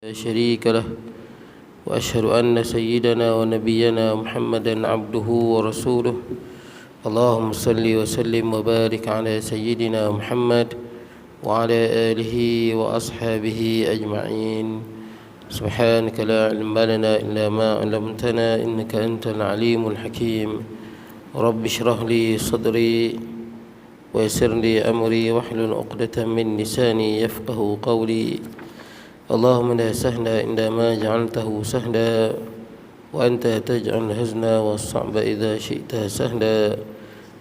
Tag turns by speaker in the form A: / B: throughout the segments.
A: لا شريك له وأشهد أن سيدنا ونبينا محمدا عبده ورسوله اللهم صل وسلم وبارك على سيدنا محمد وعلى آله وأصحابه أجمعين سبحانك لا علم لنا إلا ما علمتنا إنك أنت العليم الحكيم رب اشرح لي صدري ويسر لي أمري واحلل عقدة من لساني يفقه قولي اللهم لا سهل إلا ما جعلته سهلا وأنت تجعل الحزن والصعب إذا شئت سهلا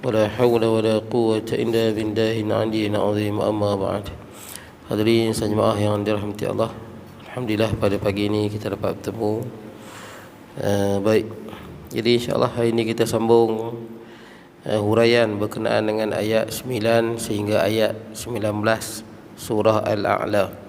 A: ولا حول ولا قوة إلا بالله العلي العظيم أما بعد. Hadirin sejemaah yang dirahmati Allah, alhamdulillah pada pagi ini kita dapat bertemu. Baik, jadi insyaAllah hari ini kita sambung huraian berkenaan dengan ayat 9 sehingga ayat 19 surah Al-A'la.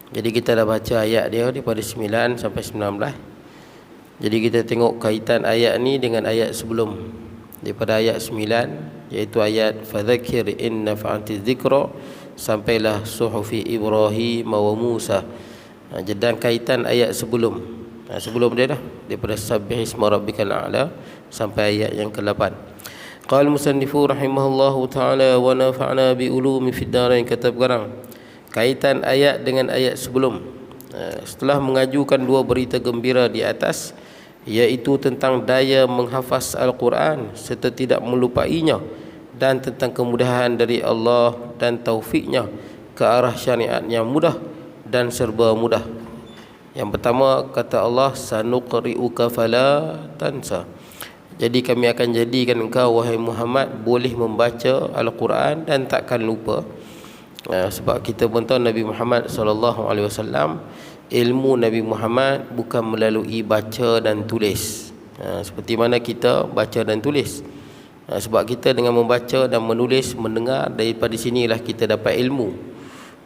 A: Jadi kita dah baca ayat dia daripada 9 sampai 19. Jadi kita tengok kaitan ayat ni dengan ayat sebelum. Daripada ayat 9 iaitu ayat fadzakir in nafa'ati dzikra sampailah suhufi Ibrahim wa Musa. Dan kaitan ayat sebelum. Sebelum dia dah daripada sabbihisma rabbikal a'la sampai ayat yang ke-8. Qala musannifu rahimahullahu taala wa nafa'na bi ulumi fid darain, kata pengarang kaitan ayat dengan ayat sebelum. Setelah mengajukan dua berita gembira di atas, iaitu tentang daya menghafaz Al-Quran serta tidak melupainya, dan tentang kemudahan dari Allah dan taufiknya ke arah syariat yang mudah dan serba mudah. Yang pertama, kata Allah, sanuqri'uka fala tansa. Jadi kami akan jadikan engkau wahai Muhammad boleh membaca Al-Quran dan takkan lupa. Sebab kita pun tahu Nabi Muhammad SAW, ilmu Nabi Muhammad bukan melalui baca dan tulis, seperti mana kita baca dan tulis. Sebab kita dengan membaca dan menulis, mendengar, daripada sinilah kita dapat ilmu.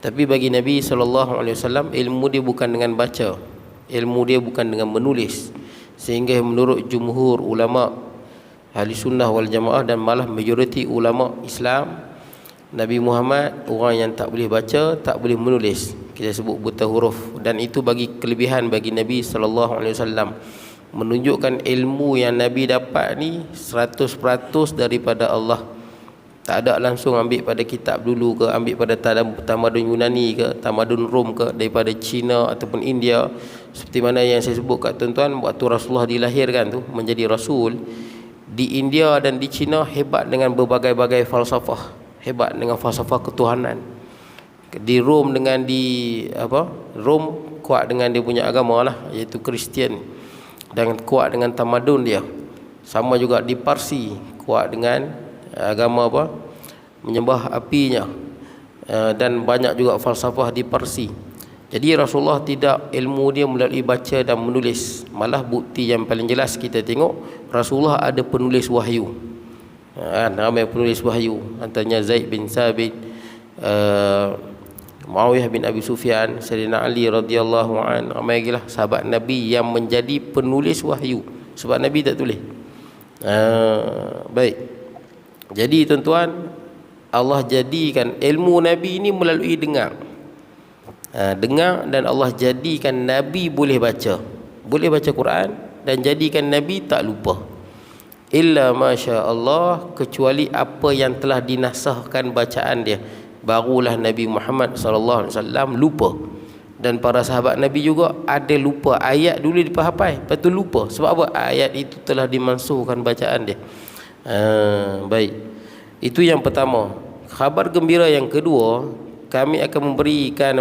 A: Tapi bagi Nabi SAW, ilmu dia bukan dengan baca, ilmu dia bukan dengan menulis. Sehingga menurut jumhur ulama ahli sunnah wal jamaah dan malah majoriti ulama Islam, Nabi Muhammad orang yang tak boleh baca, tak boleh menulis, kita sebut buta huruf. Dan itu bagi kelebihan bagi Nabi SAW, menunjukkan ilmu yang Nabi dapat ni 100% daripada Allah. Tak ada langsung ambil pada kitab dulu ke, ambil pada tamadun Yunani ke, tamadun Rom ke, daripada China ataupun India. Seperti mana yang saya sebut kat tuan-tuan, waktu Rasulullah dilahirkan tu menjadi Rasul, di India dan di China hebat dengan berbagai-bagai falsafah, hebat dengan falsafah ketuhanan. Di Rom dengan Rom kuat dengan dia punya agama lah, iaitu Kristian, dan kuat dengan tamadun dia. Sama juga di Parsi, kuat dengan agama menyembah apinya, dan banyak juga falsafah di Parsi. Jadi Rasulullah tidak, ilmu dia melalui baca dan menulis. Malah bukti yang paling jelas kita tengok, Rasulullah ada penulis wahyu. Ramai penulis wahyu, antaranya Zaid bin Sabit, Muawiyah bin Abi Sufyan, Sayyidina Ali radhiyallahu an, ramai lagi lah sahabat Nabi yang menjadi penulis wahyu, sebab Nabi tak tulis. Baik, jadi tuan-tuan, Allah jadikan ilmu Nabi ini melalui dengar. Dengar, dan Allah jadikan Nabi boleh baca Quran, dan jadikan Nabi tak lupa. Illa masya Allah, kecuali apa yang telah dinasahkan bacaan dia, barulah Nabi Muhammad SAW lupa. Dan para sahabat Nabi juga ada lupa. Ayat dulu dipahami, lepas tu lupa. Sebab apa? Ayat itu telah dimansuhkan bacaan dia. Baik, itu yang pertama. Khabar gembira yang kedua, kami akan memberikan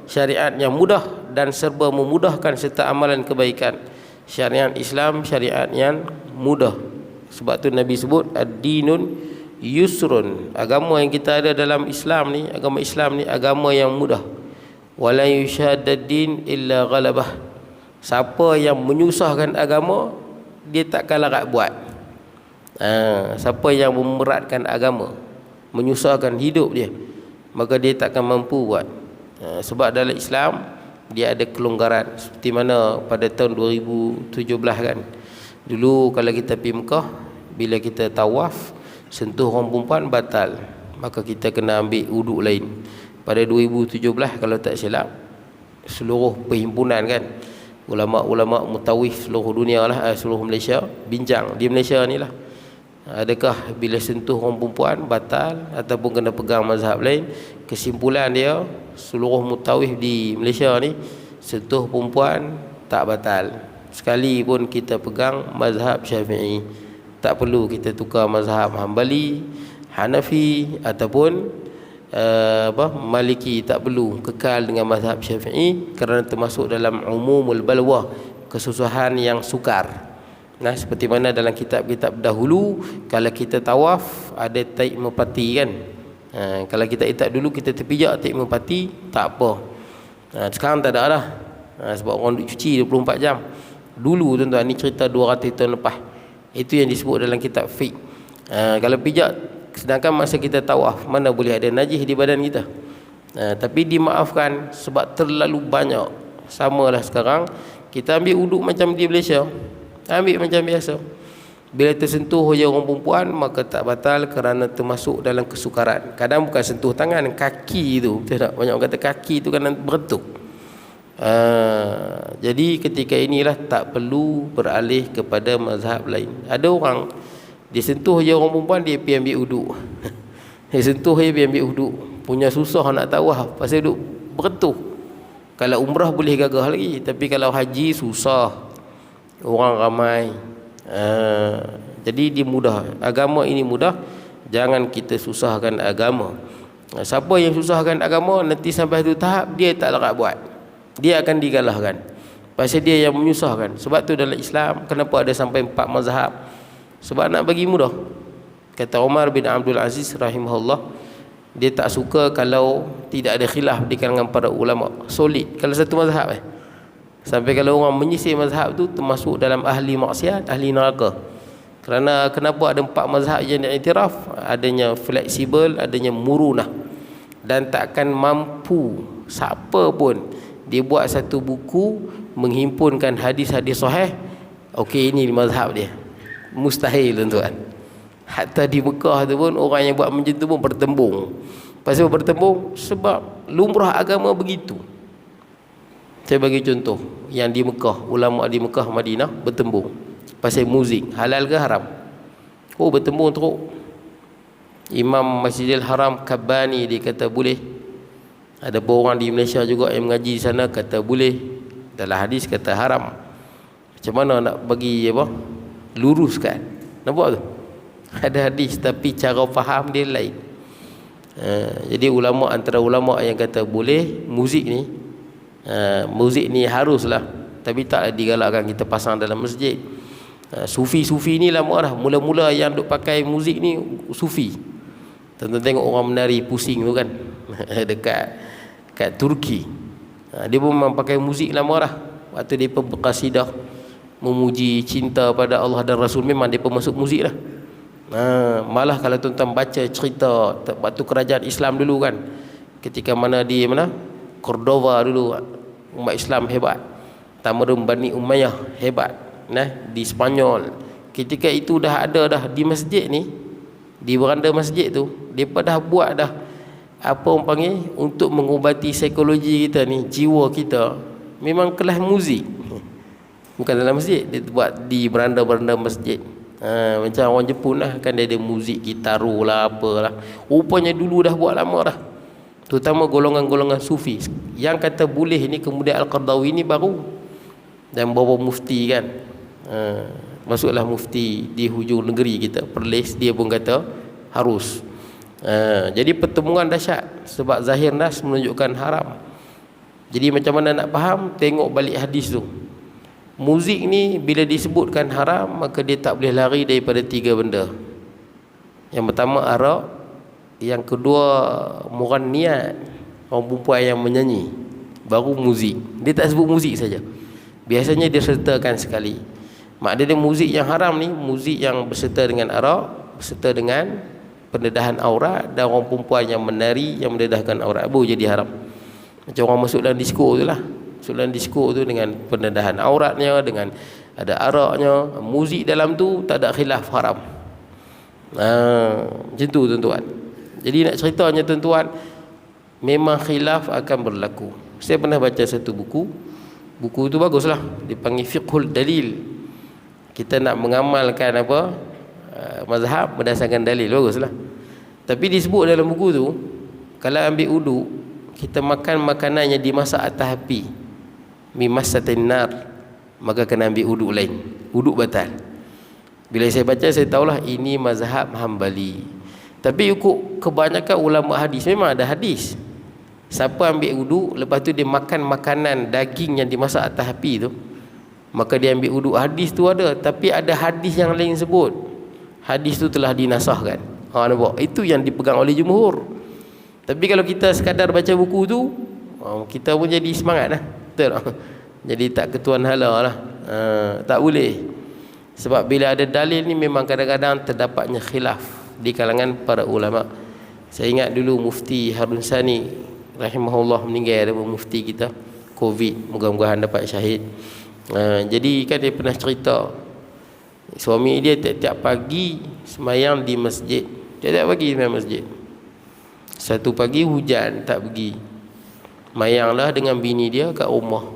A: syariat yang mudah dan serba memudahkan serta amalan kebaikan. Syariat Islam, syariat yang mudah. Sebab tu Nabi sebut ad-dinun yusrun, agama yang kita ada dalam Islam ni, agama Islam ni agama yang mudah. Wala yushaddaddin illa ghalabah. Siapa yang menyusahkan agama, dia takkan larat buat. Siapa yang memeratkan agama, menyusahkan hidup dia, maka dia takkan mampu buat. Sebab dalam Islam dia ada kelonggaran. Seperti mana pada tahun 2017 kan, dulu kalau kita pergi Mekah, bila kita tawaf, sentuh orang perempuan batal, maka kita kena ambil wuduk lain. Pada 2017 kalau tak silap, seluruh perhimpunan kan, ulama-ulama mutawif seluruh dunia lah, seluruh Malaysia bincang di Malaysia ni lah, adakah bila sentuh orang perempuan batal ataupun kena pegang mazhab lain. Kesimpulan dia, seluruh mutawif di Malaysia ni, sentuh perempuan tak batal, sekali pun kita pegang mazhab Syafi'i. Tak perlu kita tukar mazhab Hanbali, Hanafi ataupun Maliki, tak perlu kekal dengan mazhab Syafi'i, kerana termasuk dalam umumul balwa, kesusahan yang sukar. Nah, seperti mana dalam kitab-kitab dahulu, kalau kita tawaf ada taik merpati kan, kalau kita itak dulu kita terpijak taik merpati, tak apa. Sekarang tak ada dah, sebab orang duk cuci 24 jam. Dulu tuan-tuan, ni cerita 200 tahun lepas. Itu yang disebut dalam kitab fiqh. Kalau pijak, sedangkan masa kita tawaf, mana boleh ada najis di badan kita. Tapi dimaafkan sebab terlalu banyak. Samalah sekarang, kita ambil uduk macam di Malaysia, ambil macam biasa. Bila tersentuh je orang perempuan, maka tak batal kerana termasuk dalam kesukaran. Kadang bukan sentuh tangan, kaki tu, betul tak? Banyak orang kata kaki tu kan beretuk. Jadi ketika inilah tak perlu beralih kepada mazhab lain. Ada orang dia sentuh je orang perempuan, dia pergi ambil uduk. Dia sentuh je pergi ambil uduk. Punya susah nak tawaf pasal duduk beretuh. Kalau umrah boleh gagah lagi, tapi kalau haji susah, orang ramai. Jadi dia mudah. Agama ini mudah, jangan kita susahkan agama. Siapa yang susahkan agama, nanti sampai satu tahap dia tak larat buat, dia akan digalahkan. Pasal dia yang menyusahkan. Sebab tu dalam Islam, kenapa ada sampai 4 mazhab? Sebab nak bagi mudah. Kata Umar bin Abdul Aziz rahimahullah, dia tak suka kalau tidak ada khilaf di kalangan para ulama, solid kalau satu mazhab. Sampai kalau orang menyisir mazhab tu, termasuk dalam ahli maksiat, ahli neraka. Kerana kenapa ada 4 mazhab yang diiktiraf? Adanya fleksibel, adanya murunah. Dan takkan mampu siapa pun dia buat satu buku menghimpunkan hadis-hadis sahih, okey ini mazhab dia. Mustahil tuan-tuan. Hatta di Mekah tu pun orang yang buat macam tu pun bertembung. Pasal bertembung sebab lumrah agama begitu. Saya bagi contoh yang di Mekah, ulama di Mekah Madinah bertembung pasal muzik halal ke haram. Oh, bertembung teruk. Imam Masjidil Haram Kabbani dia kata boleh. Ada orang di Malaysia juga yang mengaji di sana kata boleh. Dalam hadis kata haram. Macam mana nak bagi luruskan? Nampak tu? Ada hadis tapi cara faham dia lain. Jadi ulama, antara ulama yang kata boleh muzik ni haruslah, tapi tak digalakkan kita pasang dalam masjid. Sufi-sufi ni lama dah. Mula-mula yang duk pakai muzik ni sufi. Tonton tengok orang menari pusing tu kan dekat Turki. Dia pun memang pakai muzik lama dah. Waktu dia berqasidah memuji cinta pada Allah dan Rasul, memang dia pun masuk muzik lah. Malah kalau tuan-tuan baca cerita waktu kerajaan Islam dulu kan, ketika mana di Cordova dulu, umat Islam hebat, Tamadun Bani Umayyah hebat, di Spanyol. Ketika itu dah ada dah di masjid ni, di beranda masjid tu, depa dah buat dah apa orang panggil untuk mengubati psikologi kita ni, jiwa kita, memang kelas muzik. Bukan dalam masjid, dia buat di beranda-beranda masjid. Macam orang Jepun lah, kan dia ada muzik gitaru lah, apalah. Rupanya dulu dah buat lama dah. Terutama golongan-golongan sufi. Yang kata boleh ni kemudian Al-Qardawi ni baru. Dan bawa mufti kan. Masuklah mufti di hujung negeri kita, Perlis, dia pun kata harus. Jadi pertemuan dahsyat. Sebab zahir nas menunjukkan haram. Jadi macam mana nak faham? Tengok balik hadis tu. Muzik ni bila disebutkan haram, maka dia tak boleh lari daripada 3 benda. Yang pertama arak, yang kedua muranniyat, orang perempuan yang menyanyi, baru muzik. Dia tak sebut muzik saja. Biasanya dia sertakan sekali. Maknanya muzik yang haram ni muzik yang berserta dengan arak, berserta dengan pendedahan aurat, dan orang perempuan yang menari yang mendedahkan aurat, baru jadi haram. Macam orang masuk dalam disko tu lah. Dalam disko tu dengan pendedahan auratnya, dengan ada araknya, muzik dalam tu tak ada khilaf haram. Macam tu tuan-tuan. Jadi nak ceritanya tuan-tuan, memang khilaf akan berlaku. Saya pernah baca satu buku. Buku tu baguslah, dipanggil Fiqhul Dalil. Kita nak mengamalkan apa? Mazhab berdasarkan dalil, baguslah. Tapi disebut dalam buku tu, kalau ambil wudu, kita makan makanan yang dimasak atas api, mimasatin nar, maka kena ambil wudu lain, wudu batal. Bila saya baca, saya tahulah ini mazhab Hambali. Tapi ikut kebanyakan ulama hadis, memang ada hadis, siapa ambil wudu lepas tu dia makan makanan daging yang dimasak atas api tu, maka dia ambil wudu. Hadis tu ada, tapi ada hadis yang lain sebut hadis tu telah dinasahkan. Nampak? Itu yang dipegang oleh jumhur. Tapi kalau kita sekadar baca buku tu, kita pun jadi semangat lah. Betul tak? Jadi tak ketuan hala lah. Tak boleh. Sebab bila ada dalil ni memang kadang-kadang terdapatnya khilaf di kalangan para ulama. Saya ingat dulu Mufti Harun Sani rahimahullah meninggal, mufti kita, Covid, mudah-mudahan dapat syahid. Jadi kan dia pernah cerita, suami dia tiap-tiap pagi semayang di masjid. Tiap-tiap pagi semayang masjid. Satu pagi hujan, tak pergi. Mayanglah dengan bini dia kat rumah.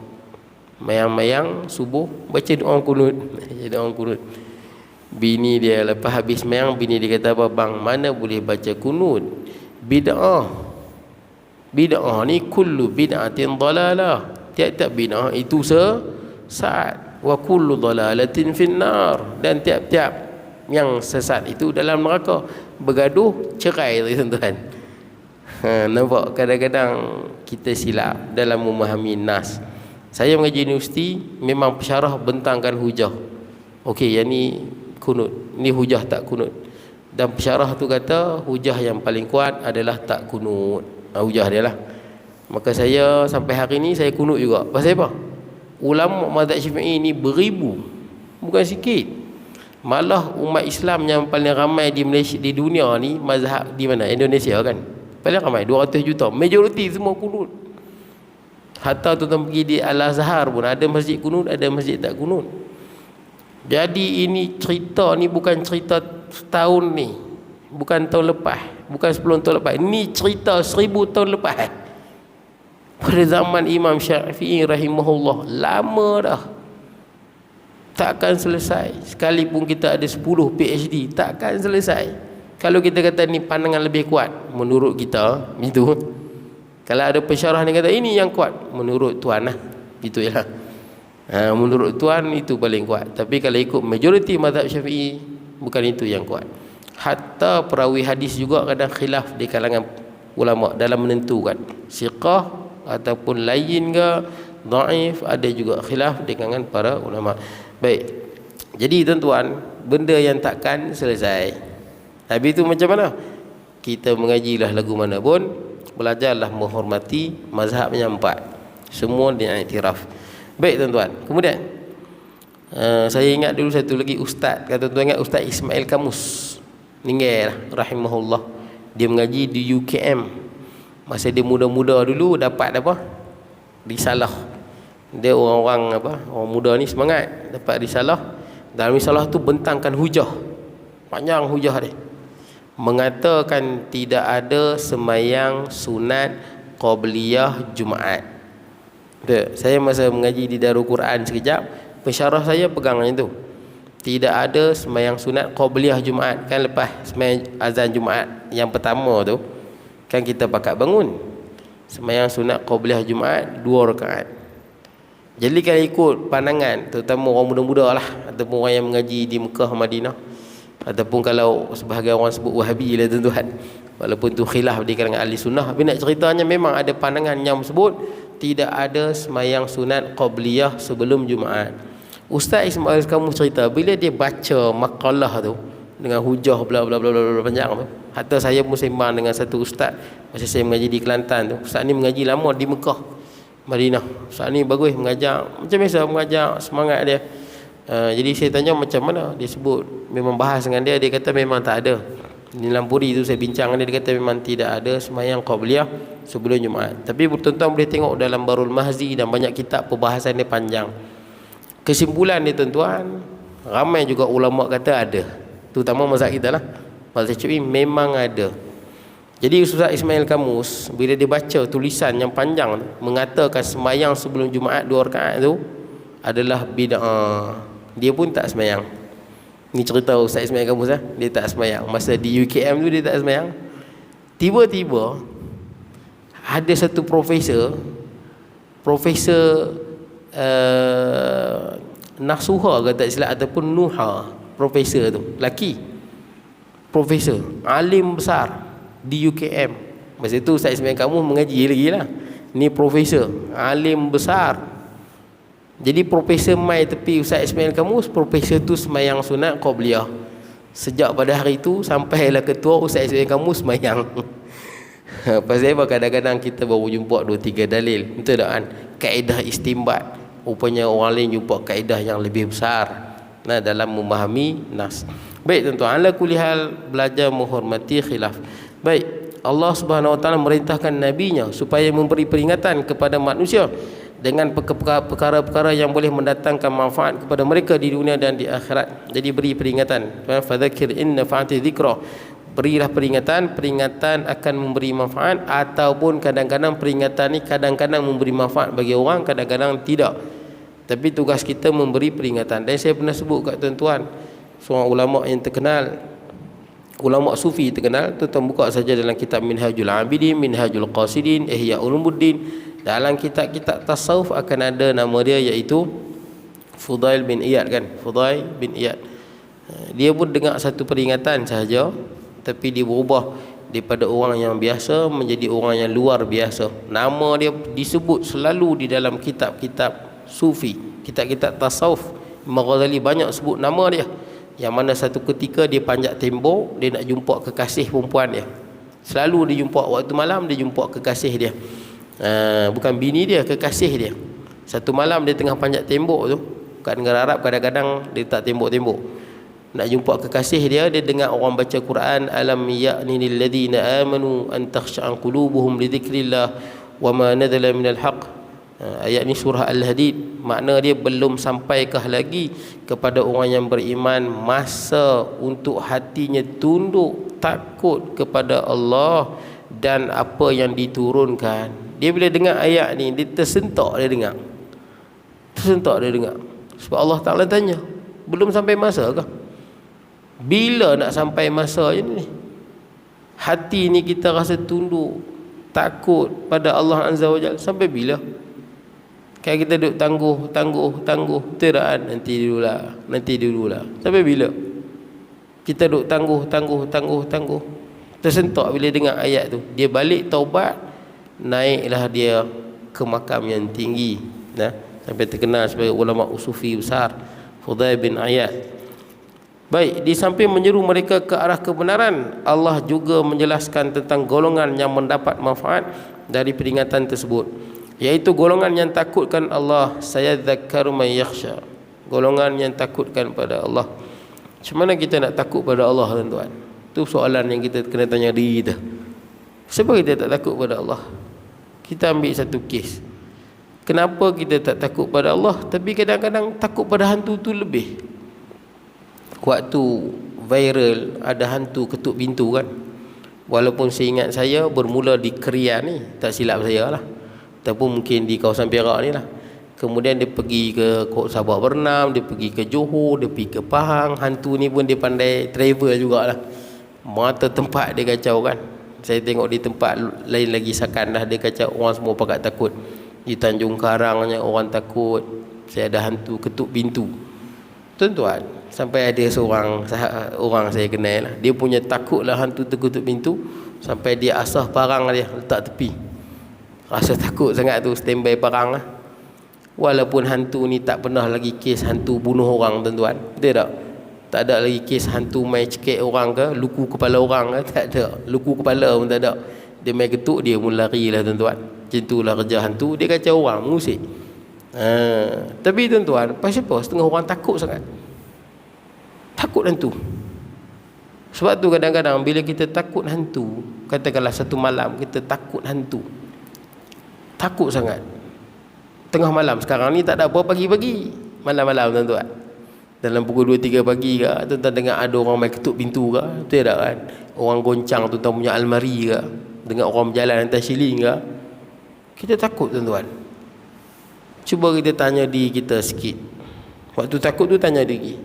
A: Mayang-mayang subuh baca doa kunut. Baca doa kunut. Bini dia lepas habis mayang, bini dia kata apa? Bang, mana boleh baca kunut? Bid'ah. Bid'ah ni kullu bid'atin dalalah. Tiap-tiap bid'ah itu sesat. Wa kullu dalalatin finnar. Dan tiap-tiap yang sesat itu dalam neraka. Bergaduh, cerai tuan-tuan. Nampak kadang-kadang kita silap dalam memahami nas. Saya mengaji universiti, memang pensyarah bentangkan hujah. Okey, yang ni kunut, ni hujah tak kunut. Dan pensyarah tu kata hujah yang paling kuat adalah tak kunut. Hujah dia lah. Maka saya sampai hari ni saya kunut juga. Pasal apa? Ulama mazhab Syafi'i ni beribu, bukan sikit. Malah umat Islam yang paling ramai di Malaysia, di dunia ni, mazhab di mana? Indonesia kan. Paling ramai 200 juta. Majoriti semua kunut. Hatta tuan-tuan pergi di Al-Azhar pun ada masjid kunut, ada masjid tak kunut. Jadi ini cerita ni bukan cerita setahun ni, bukan tahun lepas, bukan 10 tahun lepas. Ini cerita 1000 tahun lepas. Pada zaman Imam Syafi'i rahimahullah, lama dah. Takkan selesai. Sekalipun kita ada 10 PhD, takkan selesai. Kalau kita kata ni pandangan lebih kuat, menurut kita itu. Kalau ada pensyarah ni kata ini yang kuat, menurut tuan lah, itu ya. Menurut tuan itu paling kuat. Tapi kalau ikut majoriti mazhab Syafi'i, bukan itu yang kuat. Hatta perawi hadis juga kadang khilaf di kalangan ulama dalam menentukan siqah ataupun lain ke dhaif, ada juga khilaf di kalangan para ulama. Baik. Jadi tuan-tuan, benda yang takkan selesai. Habis itu macam mana? Kita mengajilah lagu mana pun, belajarlah menghormati mazhabnya 4. Semua diiktiraf. Baik tuan-tuan. Kemudian saya ingat dulu satu lagi ustaz, kata tuan ingat Ustaz Ismail Kamus. Meninggal rahimahullah. Dia mengaji di UKM. Masa dia muda-muda dulu dapat apa? Risalah. Dia orang-orang apa? Orang muda ni semangat dapat risalah. Dalam risalah tu bentangkan hujah. Panjang hujah dia. Mengatakan tidak ada semayang sunat qabliyah Jumaat. Saya masa mengaji di Darul Quran sekejap, pensyarah saya pegang yang itu. Tidak ada semayang sunat qabliyah Jumaat. Kan lepas semayang azan Jumaat yang pertama tu, kan kita pakat bangun. Semayang sunat qabliyah Jumaat 2 rakaat. Jadi kalau ikut pandangan, terutama orang muda-muda lah, ataupun orang yang mengaji di Mekah, Madinah, ataupun kalau sebahagian orang sebut Wahabi lah tuan-tuan, walaupun tu khilaf di kalangan ahli sunnah, tapi nak ceritanya memang ada pandangan yang sebut tidak ada semayang sunat qabliyah sebelum Jumaat. Ustaz Ismail kamu cerita bila dia baca makalah tu dengan hujah bla bla bla bla panjang tu, hatta saya pun sembang dengan satu ustaz masa saya mengaji di Kelantan tu. Ustaz ni mengaji lama di Mekah, Madinah. Ustaz ni bagus mengajar, macam biasa mengajar, semangat dia. Jadi saya tanya macam mana, dia sebut memang bahas dengan dia, dia kata memang tak ada. Di Lampuri tu saya bincang dengan dia, dia kata memang tidak ada semayang qabliyah sebelum Jumaat. Tapi tuan-tuan boleh tengok dalam Barul Mahzi dan banyak kitab perbahasan dia panjang. Kesimpulan dia tuan-tuan, ramai juga ulama kata ada, terutama mazhab kita lah, mazhab Syafi'i memang ada. Jadi Ustaz Ismail Kamus bila dia baca tulisan yang panjang mengatakan sembahyang sebelum Jumaat 2 rakaat tu adalah bid'ah. Dia pun tak sembahyang. Ni cerita Ustaz Ismail Kamus dia tak sembahyang. Masa di UKM tu dia tak sembahyang. Tiba-tiba ada satu profesor Nasuha ke tak silap ataupun Nuha, profesor tu lelaki, profesor alim besar di UKM. Masa tu Ustaz Ismail Kamus mengaji lagi lah. Ni profesor alim besar. Jadi profesor mai tepi Ustaz Ismail Kamus, profesor tu semayang sunat qabliyah. Sejak pada hari tu sampailah ketua Ustaz Ismail Kamus semayang. Pasal apa kadang-kadang kita baru jumpa 2-3 dalil, betul tak kan? Kaedah istinbat, rupanya orang lain jumpa kaedah yang lebih besar dalam memahami nas. Baik tuan-tuan, ala kulli hal belajar menghormati khilaf. Baik, Allah Subhanahu Wa Taala merintahkan nabinya supaya memberi peringatan kepada manusia dengan perkara-perkara yang boleh mendatangkan manfaat kepada mereka di dunia dan di akhirat. Jadi beri peringatan. Fadzakir in nafa'ati dzikra. Berilah peringatan akan memberi manfaat, ataupun kadang-kadang peringatan ni kadang-kadang memberi manfaat bagi orang, kadang-kadang tidak. Tapi tugas kita memberi peringatan. Dan saya pernah sebut kat tuan-tuan, seorang ulama yang terkenal, ulama sufi terkenal, tuan-tuan buka saja dalam kitab Minhajul Abidin, Minhajul Qasidin, Ihya Ulumuddin. Dalam kitab-kitab tasawuf akan ada nama dia, iaitu Fudail bin Iyad kan, Fudail bin Iyad. Dia pun dengar satu peringatan sahaja, tapi dia berubah daripada orang yang biasa menjadi orang yang luar biasa. Nama dia disebut selalu di dalam kitab-kitab sufi, kitab-kitab tasawuf. Imam Ghazali banyak sebut nama dia. Yang mana satu ketika dia panjat tembok, dia nak jumpa kekasih perempuan dia. Selalu dia jumpa waktu malam, dia jumpa kekasih dia. Bukan bini dia, kekasih dia. Satu malam dia tengah panjat tembok tu, kat negara Arab kadang-kadang dia tak tembok-tembok. Nak jumpa kekasih dia, dia dengar orang baca Quran, alam ya'ni lil ladzina amanu an takhsha'a qulubuhum li dzikrillah wa ma nadzala minal haqq. Ayat ni surah Al-Hadid. Makna dia belum sampaikah lagi kepada orang yang beriman masa untuk hatinya tunduk takut kepada Allah dan apa yang diturunkan. Dia bila dengar ayat ni, dia tersentak dia dengar. Sebab Allah Ta'ala tanya, belum sampai masa kah? Bila nak sampai masa ni? Hati ni kita rasa tunduk takut pada Allah Azza wa Jalla sampai bila? Kayak kita duduk tangguh betul tak kan? Nanti dululah sampai bila? Kita duduk tangguh. Tersentak bila dengar ayat tu. Dia balik taubat, naiklah dia ke makam yang tinggi, sampai terkenal sebagai ulama usufi besar, Fudail bin Iyad. Baik, di samping menyeru mereka ke arah kebenaran, Allah juga menjelaskan tentang golongan yang mendapat manfaat dari peringatan tersebut, iaitu golongan yang takutkan Allah. Sayadzakkaru man yakhsha. Golongan yang takutkan pada Allah. Macam mana kita nak takut pada Allah, tuan-tuan? Itu soalan yang kita kena tanya diri kita. Sebab kita tak takut pada Allah? Kita ambil satu kes. Kenapa kita tak takut pada Allah, tapi kadang-kadang takut pada hantu tu lebih? Waktu viral ada hantu ketuk pintu kan, walaupun seingat saya bermula di Krian ni, tak silap saya lah, ataupun mungkin di kawasan Perak ni lah. Kemudian dia pergi ke Kota Sabah Bernam, dia pergi ke Johor, dia pergi ke Pahang. Hantu ni pun dia pandai travel jugalah. Mata tempat dia kacau kan. Saya tengok di tempat lain lagi Sakan dah dia kacau, orang semua pakat takut. Di Tanjung Karangnya orang takut. Saya ada hantu ketuk pintu. Tuan-tuan, sampai ada seorang orang saya kenal lah, dia punya takut lah hantu terkutuk pintu, sampai dia asah parang dia letak tepi. Rasa takut sangat tu, standby parang lah. Walaupun hantu ni tak pernah lagi kes hantu bunuh orang, tuan-tuan, betul tak? Tak ada lagi kes hantu main cekik orang ke, luku kepala orang ke, tak ada. Luku kepala pun tak ada. Dia main ketuk, dia pun lari lah, tuan-tuan. Macam itulah kerja hantu, dia kacau orang, mengusik. Tapi tuan-tuan, pasal apa setengah orang takut sangat? Takut hantu. Sebab tu kadang-kadang bila kita takut hantu, katakanlah satu malam kita takut hantu, takut sangat, tengah malam, sekarang ni tak ada apa pagi-pagi, malam-malam tuan-tuan, Dalam pukul 2-3 pagi ke, tuan-tuan dengar ada orang main ketuk pintu ke, betul tak kan? Orang goncang tuan-tuan punya almari ke, dengar orang berjalan atas siling ke, kita takut tuan-tuan. Cuba kita tanya diri kita sikit. Waktu takut tu tanya diri,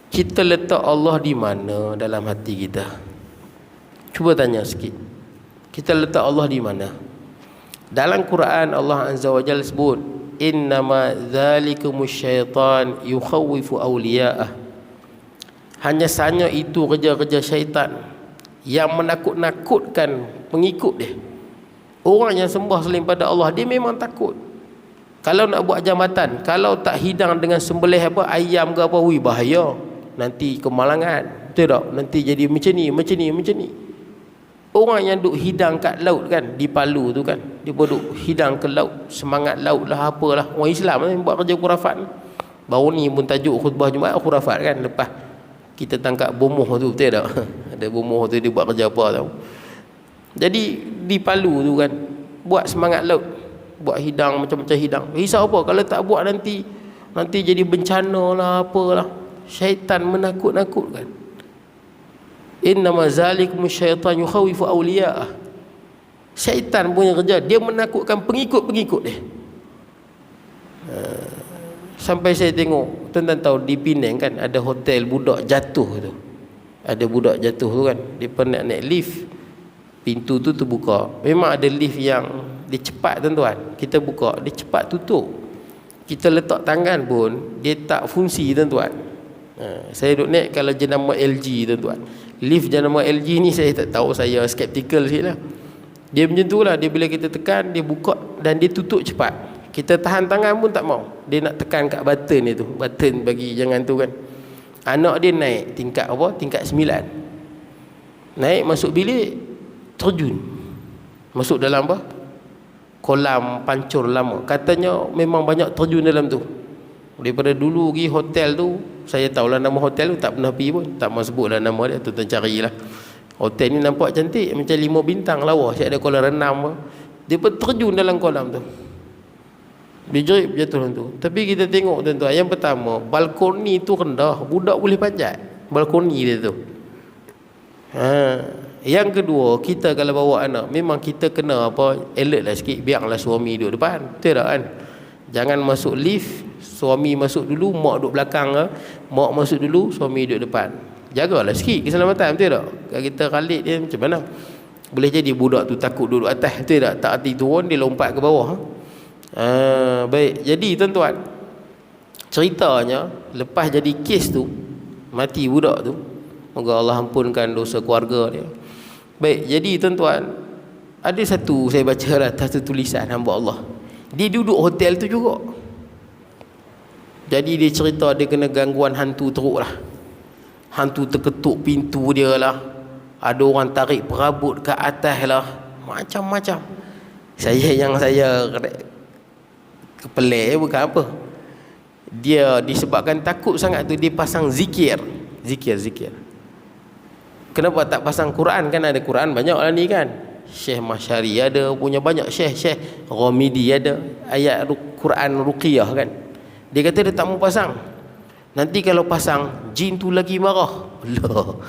A: kita letak Allah di mana dalam hati kita? Cuba tanya sikit, kita letak Allah di mana? Dalam Quran Allah Azza wa Jalla sebut, innama dzalikumus syaitan yukhawifu awliya'ah. Hanya sahaja itu kerja-kerja syaitan yang menakut-nakutkan pengikut dia. Orang yang sembah selain pada Allah, dia memang takut. Kalau nak buat jambatan, kalau tak hidang dengan sembelih apa, ayam ke apa, bahaya, nanti kemalangan, betul tak? Nanti jadi macam ni. Orang yang duk hidang kat laut kan, di Palu tu kan, dia pun duk hidang ke laut, semangat laut lah apalah. Orang Islam ni buat kerja khurafat. Baru ni pun tajuk khutbah Jumaat khurafat kan, lepas kita tangkap bomoh tu, betul tak? Ada bomoh tu dia buat kerja apa tau. Jadi di Palu tu kan, buat semangat laut, buat hidang macam-macam hidang. Risau apa kalau tak buat nanti jadi bencana lah apalah. Syaitan menakut-nakutkan. Innama zalikum syaitan yukhawifu awliya'ah. Syaitan punya kerja, dia menakutkan pengikut-pengikut dia. Sampai saya tengok, tuan-tuan tahu di Penang kan ada hotel budak jatuh tu. Ada budak jatuh tu kan, dia pernah naik lift, pintu tu terbuka. Memang ada lift yang dia cepat tuan-tuan, kita buka, dia cepat tutup. Kita letak tangan pun dia tak fungsi tuan-tuan. Saya duduk naik kalau jenama LG tuan-tuan. Lift jenama LG ni saya tak tahu, saya skeptikal sikit lah. Dia macam tu lah, dia bila kita tekan, dia buka dan dia tutup cepat. Kita tahan tangan pun tak mau. Dia nak tekan kat button dia tu, button bagi jangan tu kan. Anak dia naik tingkat apa? Tingkat 9. Naik masuk bilik, terjun. Masuk dalam apa? Kolam pancur lama. Katanya memang banyak terjun dalam tu. Daripada dulu pergi hotel tu, saya tahulah nama hotel tu, tak pernah pergi pun, tak mahu sebutlah nama dia, tuan-tuan carilah. Hotel ni nampak cantik, macam 5 bintang lawa, siap ada kolam renang. Dia pun terjun dalam kolam tu, dia jerip jatuh dalam tu. Tapi kita tengok tuan-tuan, yang pertama, balkoni tu rendah, budak boleh panjat balkoni dia tu. Yang kedua, kita kalau bawa anak, memang kita kena apa, alert lah sikit, biarlah suami duduk depan, betul tak kan? Jangan masuk lift, suami masuk dulu, mak duduk belakang ke, mak masuk dulu, suami duduk depan. Jagalah sikit keselamatan, betul tak? Kalau kita khalid dia macam mana? Boleh jadi budak tu takut duduk atas, betul tak? Tak hati turun, dia lompat ke bawah. Baik, jadi tuan-tuan, ceritanya lepas jadi kes tu, mati budak tu, moga Allah ampunkan dosa keluarga dia. Baik, jadi tuan-tuan, ada satu saya baca lah, satu tulisan hamba Allah. Dia duduk hotel tu juga. Jadi dia cerita dia kena gangguan hantu teruk lah. Hantu terketuk pintu dia lah, ada orang tarik perabot ke atas lah, macam-macam. Saya kepelek bukan apa. Dia disebabkan takut sangat tu, dia pasang zikir. Kenapa tak pasang Quran? Kan ada Quran banyak lah ni kan. Syekh Masyari ada punya banyak, Syekh Ghamidi ada ayat Quran Ruqiyah kan. Dia kata dia tak mau pasang, nanti kalau pasang jin tu lagi marah. Allah,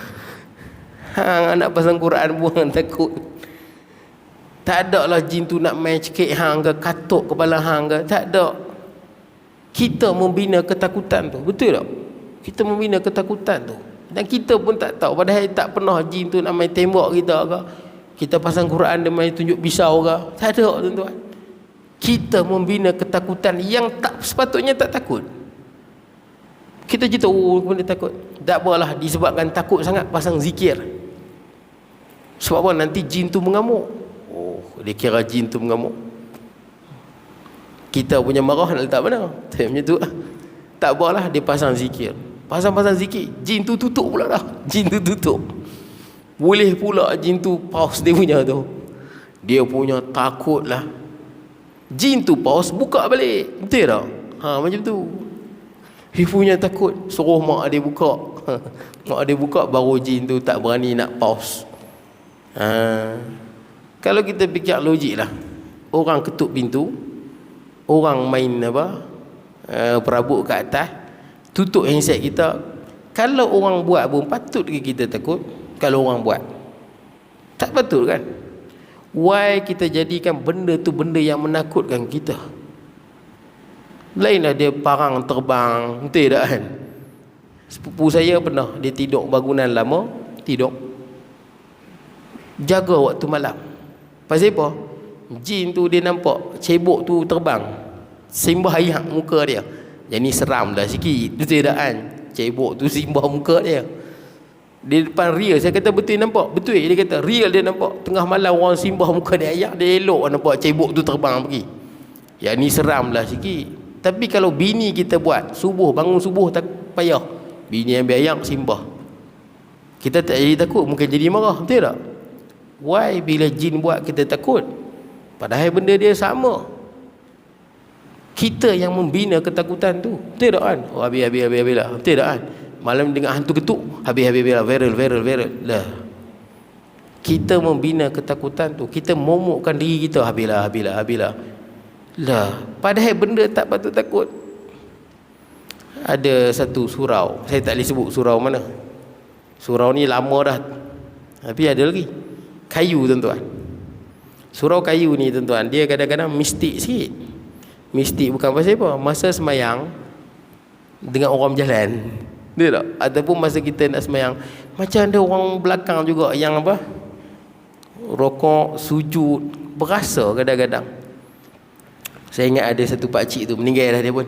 A: hang nak pasang Quran pun takut. Tak ada lah jin tu nak main cekik hang ke, katuk kepala hang ke, tak ada. Kita membina ketakutan tu, betul tak? Kita membina ketakutan tu, dan kita pun tak tahu, padahal tak pernah jin tu nak main tembak kita ke. Kita pasang Quran dia main tunjuk pisau ke, tak ada tuan-tuan. Kita membina ketakutan yang tak sepatutnya tak takut. Kita cerita, benda takut. Tak apalah, disebabkan takut sangat pasang zikir. Sebab apa? Nanti jin tu mengamuk. Dia kira jin tu mengamuk. Kita punya marah nak letak mana? Macam tu lah. Tak apalah, dia pasang zikir. Pasang zikir, jin tu tutup pula dah. Jin tu tutup. Boleh pula jin tu pause dia punya tu. Dia punya takut lah. Jin tu pause, buka balik, betul tak? Macam tu. Dia punya takut, suruh mak dia buka. Mak dia buka, baru jin tu tak berani nak pause. Kalau kita fikir logik lah, orang ketuk pintu, orang main apa, perabot kat atas, tutup handset kita. Kalau orang buat pun patut ke kita takut? Kalau orang buat, tak patut kan? Why kita jadikan benda tu benda yang menakutkan kita? Lainlah dia parang terbang, betul tak kan? Sepupu saya pernah, dia tidur bangunan lama, tidur jaga waktu malam. Pasal apa? Jin tu dia nampak cebok tu terbang, simbah ayak muka dia. Yang ni seram dah sikit, betul tak kan? Cebok tu simbah muka dia. Di depan real, saya kata betul nampak? Betul, dia kata real dia nampak. Tengah malam orang simbah muka dia ayak, dia elok nampak cebok tu terbang pergi. Yang ni seram lah sikit. Tapi kalau bini kita buat, subuh, bangun subuh tak payah, bini ambil ayak simbah, kita tak jadi takut, mungkin jadi marah, betul tak? Why bila jin buat kita takut? Padahal benda dia sama. Kita yang membina ketakutan tu, betul tak kan? Oh, habis lah, betul tak kan? Malam dengar hantu ketuk, habis lah, viral lah. Kita membina ketakutan tu, kita momokkan diri kita, habis lah lah. Padahal benda tak patut takut. Ada satu surau, saya tak boleh sebut surau mana. Surau ni lama dah, tapi ada lagi kayu tuan-tuan. Surau kayu ni tuan-tuan, dia kadang-kadang mistik sikit. Mistik bukan pasal apa? Masa semayang dengan orang berjalan, betul tak? Ataupun masa kita nak semayang, macam ada orang belakang juga yang apa, rokok, sujud, berasa kadang-kadang. Saya ingat ada satu pakcik tu, meninggal dah dia pun.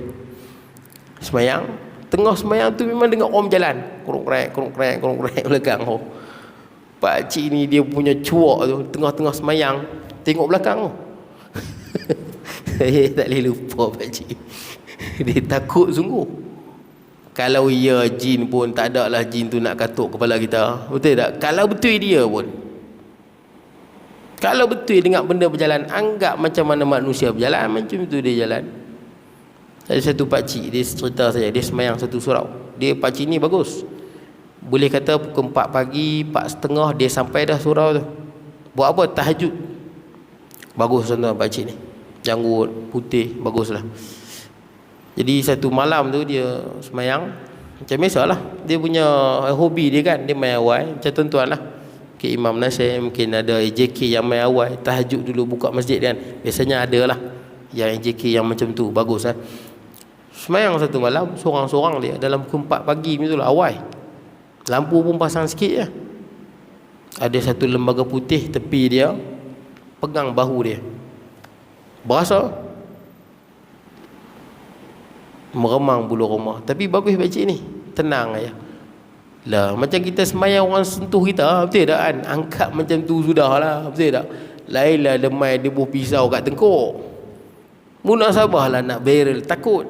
A: Semayang, tengah semayang tu memang dengar orang berjalan, kurung-krek belakang. Oh, pakcik ni dia punya cuak tu, tengah-tengah semayang tengok belakang tu. Saya tak boleh lupa pakcik. Dia takut sungguh. Kalau ia jin pun tak ada lah jin tu nak katuk kepala kita, betul tak? Kalau betul dia pun, kalau betul dengar benda berjalan, anggap macam mana manusia berjalan, macam tu dia jalan. Ada satu pakcik, dia cerita saya, dia semayang satu surau. Dia pakcik ni bagus, boleh kata pukul 4 pagi, 4:30 dia sampai dah surau tu. Buat apa? Tahajud. Bagus tuan-tuan pakcik ni, janggut putih, baguslah. Jadi satu malam tu dia semayang, macam biasalah, dia punya hobi dia kan, dia main awal macam tuan-tuan lah. Ke Imam Nasir, mungkin ada AJK yang main awal, tahajud dulu buka masjid kan. Biasanya ada lah yang AJK yang macam tu, bagus lah. Semayang satu malam, sorang-sorang dia, dalam pukul 4 pagi macam tu lah, awal. Lampu pun pasang sikit je. Ada satu lembaga putih tepi dia, pegang bahu dia, berasa meremang bulu rumah. Tapi bagus pakcik ni, tenang aja lah. Macam kita semayang orang sentuh kita, betul tak kan? Angkat macam tu sudah lah, betul tak? Lainlah demai debuh pisau kat tengkuk. Munasabah lah nak viral, takut.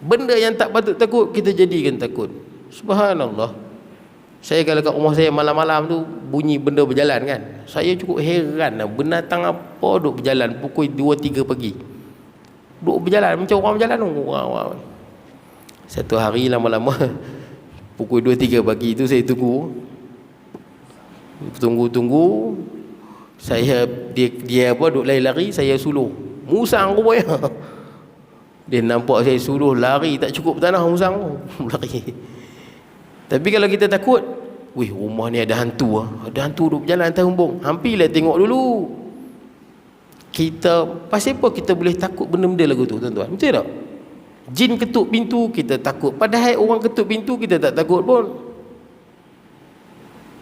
A: Benda yang tak patut takut kita jadikan takut. Subhanallah. Saya kalau kat rumah saya malam-malam tu bunyi benda berjalan kan, saya cukup heran lah, binatang apa duk berjalan pukul 2-3 pagi, duk berjalan macam orang berjalan orang. Satu hari lama-lama pukul 2-3 pagi tu saya tunggu, saya dia apa duk lari-lari, saya suluh musang rupanya. Dia nampak saya suluh lari tak cukup tanah, musang lari. Tapi kalau kita takut, wih rumah ni ada hantu ah, ada hantu duk berjalan atas humbung, hampirlah tengok dulu. Kita pasal apa kita boleh takut benda-benda lagu tu tuan-tuan, betul tak? Jin ketuk pintu kita takut, padahal orang ketuk pintu kita tak takut pun,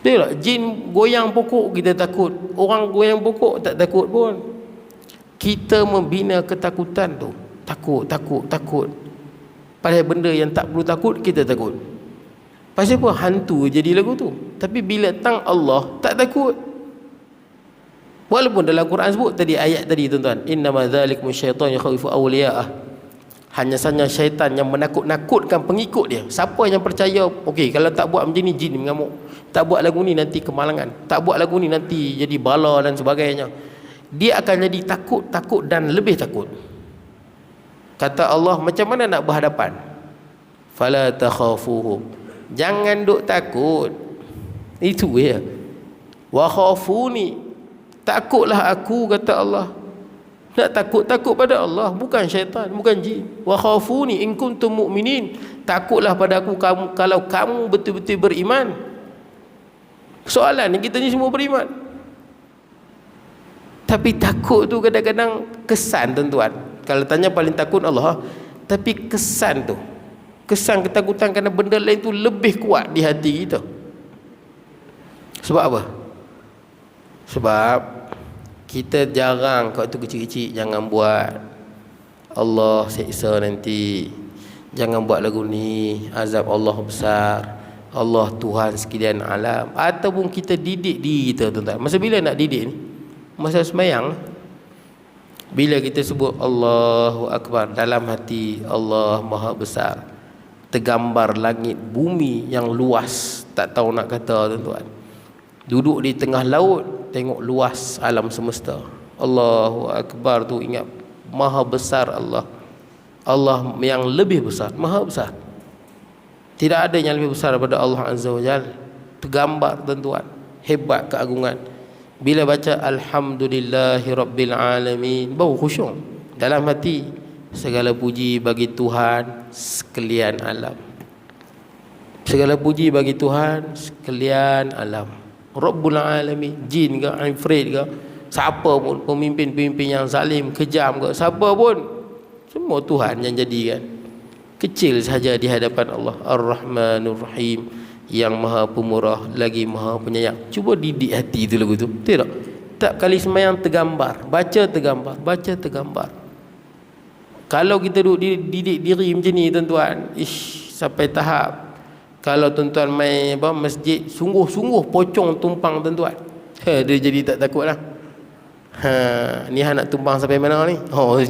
A: betul tak? Jin goyang pokok kita takut, orang goyang pokok tak takut pun. Kita membina ketakutan tu, takut. Padahal benda yang tak perlu takut kita takut. Pasal apa? Hantu jadi lagu tu. Tapi bila tang Allah tak takut. Walaupun dalam Quran sebut tadi, ayat tadi tuan-tuan, innama dzalikum syaitan yakhawifu awliya'ah, hanya saja syaitan yang menakut-nakutkan pengikut dia. Siapa yang percaya, okey kalau tak buat macam ni jin mengamuk, tak buat lagu ni nanti kemalangan, tak buat lagu ni nanti jadi bala dan sebagainya, dia akan jadi takut dan lebih takut. Kata Allah, macam mana nak berhadapan? Fala takhafuhum, jangan duk takut. Itu ya. Wa khafuni, takutlah aku, kata Allah. Nak takut pada Allah, bukan syaitan, bukan jin. Wa khafuni in kuntum mu'minin, Takutlah pada aku kamu, kalau kamu betul-betul beriman. Soalan ni, kita ni semua beriman, tapi takut tu kadang-kadang kesan tuan-tuan. Kalau tanya paling takut Allah, tapi kesan tu, kesan ketakutan kerana benda lain tu lebih kuat di hati kita. Sebab apa? Sebab kita jarang, waktu kecil-kecil jangan buat, Allah seksa nanti, jangan buat lagu ni, azab Allah besar, Allah Tuhan sekalian alam. Ataupun kita didik diri kita tuan-tuan. Masa bila nak didik ni? Masa semayang. Bila kita sebut Allahu Akbar, dalam hati Allah Maha Besar, tergambar langit bumi yang luas, tak tahu nak kata tuan-tuan. Duduk di tengah laut, tengok luas alam semesta. Allahu Akbar tu ingat Maha Besar Allah. Allah yang lebih besar, Maha Besar. Tidak ada yang lebih besar daripada Allah Azza wa Jalla. Tergambar tuan-tuan, hebat keagungan. Bila baca Alhamdulillahi Rabbil Alamin, baru khusyuk dalam hati. Segala puji bagi Tuhan sekalian alam. Segala puji bagi Tuhan sekalian alam. Rabbul Alamin, jin ke, ifrit ke, siapa pun, pemimpin-pemimpin yang zalim, kejam ke, siapa pun, semua Tuhan yang jadikan. Kecil sahaja di hadapan Allah. Ar-Rahmanur Rahim, yang Maha Pemurah lagi Maha Penyayang. Cuba didik hati tu lagu tu. Betul tak? Tak kali semayang tergambar, baca tergambar, baca tergambar. Kalau kita duduk didik diri macam ni tuan-tuan, sampai tahap kalau tuan-tuan main masjid, sungguh-sungguh pocong tumpang tuan-tuan, dia jadi tak takut lah. Ni nak tumpang sampai mana ni?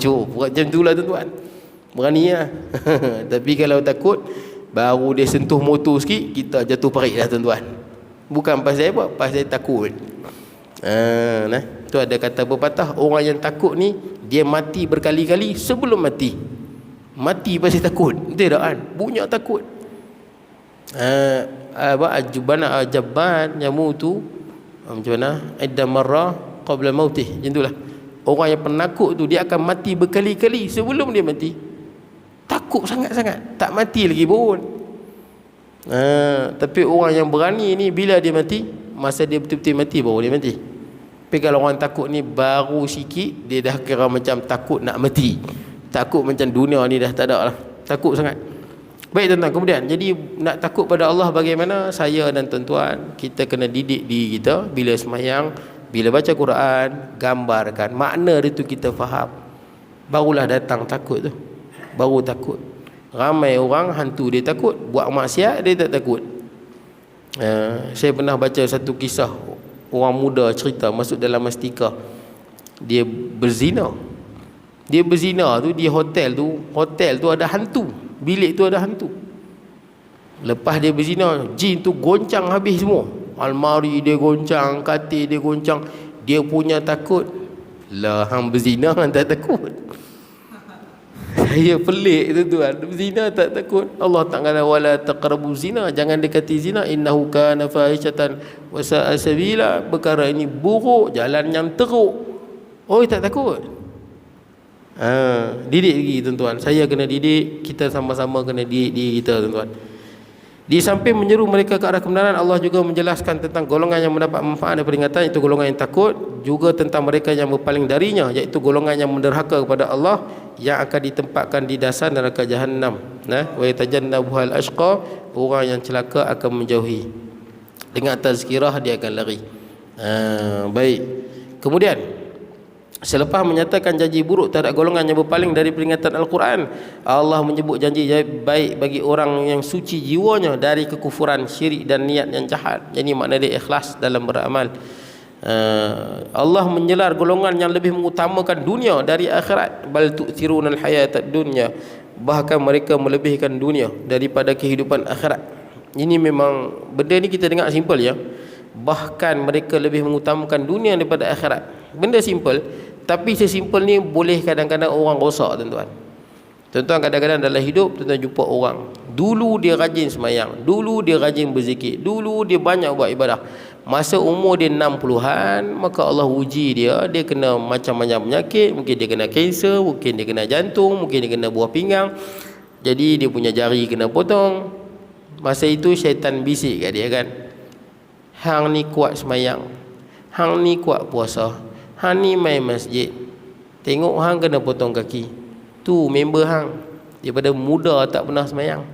A: Cuba buat macam tu lah tuan-tuan, berani lah. Tapi kalau takut, baru dia sentuh motor sikit, kita jatuh parit dah tuan-tuan. Bukan pasal apa, pasal takut. Tu ada kata pepatah, orang yang takut ni, dia mati berkali-kali sebelum mati. Mati pasal takut. Betul tak kan? Bunyak takut. Ajubana ajaban yamutu, macam mana? Idda marrah qabla mautih. Macam itulah. Orang yang penakut tu, dia akan mati berkali-kali sebelum dia mati. Takut sangat-sangat, tak mati lagi pun. Tapi orang yang berani ni, bila dia mati, masa dia betul-betul mati baru dia mati. Tapi kalau orang takut ni baru sikit, dia dah kira macam takut nak mati. Takut macam dunia ni dah tak ada lah. Takut sangat. Baik tuan-tuan, kemudian jadi nak takut pada Allah bagaimana? Saya dan tuan-tuan, kita kena didik diri kita. Bila semayang, bila baca Quran, gambarkan makna dia tu, kita faham, barulah datang takut tu. Baru takut. Ramai orang hantu dia takut, buat maksiat dia tak takut. Saya pernah baca satu kisah, orang muda cerita masuk dalam mastika, dia berzina. Dia berzina tu di hotel tu ada hantu, bilik tu ada hantu. Lepas dia berzina, jin tu goncang habis semua. Almari dia goncang, katil dia goncang. Dia punya takut. Lah hang berzina hang tak takut. Saya pelik tuan-tuan, berzina tak takut. Allah Ta'ala, wala taqrabu zina, jangan dekati zina, innahu kana fahishatan wa sa'a sabila, perkara ini buruk, jalan yang teruk. Tak takut. Didik lagi tuan-tuan. Saya kena didik, kita sama-sama kena didik diri kita tuan-tuan. Di samping menyeru mereka ke arah kebenaran, Allah juga menjelaskan tentang golongan yang mendapat manfaat dan peringatan, iaitu golongan yang takut. Juga tentang mereka yang berpaling darinya, iaitu golongan yang menderhaka kepada Allah, yang akan ditempatkan di dasar neraka Jahannam. Wa yatajannabuhal ashqa, orang yang celaka akan menjauhi. Dengan tazkirah dia akan lari. Baik. Kemudian selepas menyatakan janji buruk terhadap golongan yang berpaling dari peringatan Al-Quran, Allah menyebut janji baik bagi orang yang suci jiwanya dari kekufuran, syirik dan niat yang jahat. Jadi makna dia ikhlas dalam beramal. Allah menyelar golongan yang lebih mengutamakan dunia dari akhirat. Bal tu'thirunal hayatad dunya, bahkan mereka melebihkan dunia daripada kehidupan akhirat. Ini memang benda ni kita dengar simple ya. Bahkan mereka lebih mengutamakan dunia daripada akhirat. Benda simple, tapi sesimpel ni boleh kadang-kadang orang rosak tuan-tuan. Tuan-tuan kadang-kadang dalam hidup tuan-tuan jumpa orang, dulu dia rajin semayang, dulu dia rajin berzikir, dulu dia banyak buat ibadah. Masa umur dia 60-an, maka Allah uji dia, dia kena macam-macam penyakit. Mungkin dia kena kanser, mungkin dia kena jantung, mungkin dia kena buah pinggang. Jadi dia punya jari kena potong. Masa itu syaitan bisik kat dia kan, hang ni kuat semayang, hang ni kuat puasa, hang ni main masjid, tengok hang kena potong kaki. Tu member hang daripada muda tak pernah semayang,